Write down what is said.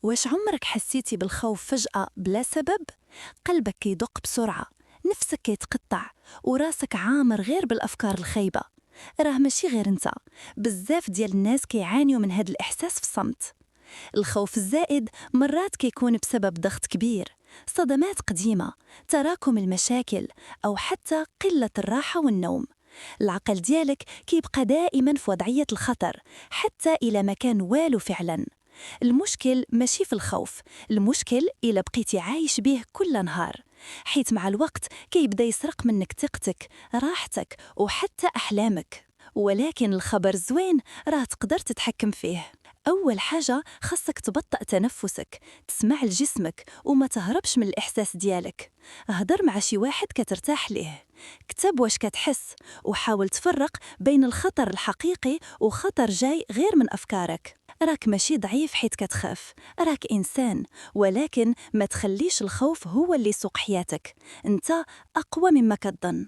واش عمرك حسيتي بالخوف فجأة بلا سبب؟ قلبك كيدق بسرعة، نفسك كيتقطع، وراسك عامر غير بالأفكار الخايبة. راه ماشي غير انت، بزاف ديال الناس كيعانيو من هاد الإحساس في الصمت. الخوف الزائد مرات كيكون بسبب ضغط كبير، صدمات قديمة، تراكم المشاكل، أو حتى قلة الراحة والنوم. العقل ديالك كيبقى دائما في وضعية الخطر حتى إلى ما كان والو فعلا. المشكل ماشي في الخوف، المشكل إلا بقيتي عايش به كل نهار، حيت مع الوقت كيبدا يسرق منك ثقتك، راحتك، وحتى أحلامك. ولكن الخبر الزوين راه تقدر تتحكم فيه. أول حاجة خاصك تبطأ تنفسك، تسمع لجسمك وما تهربش من الإحساس ديالك. هدر مع شي واحد كترتاح ليه، كتب واش كتحس، وحاول تفرق بين الخطر الحقيقي وخطر جاي غير من أفكارك. راك ماشي ضعيف حيت كتخاف، راك إنسان، ولكن ما تخليش الخوف هو اللي يسوق حياتك. انت أقوى مما كتظن.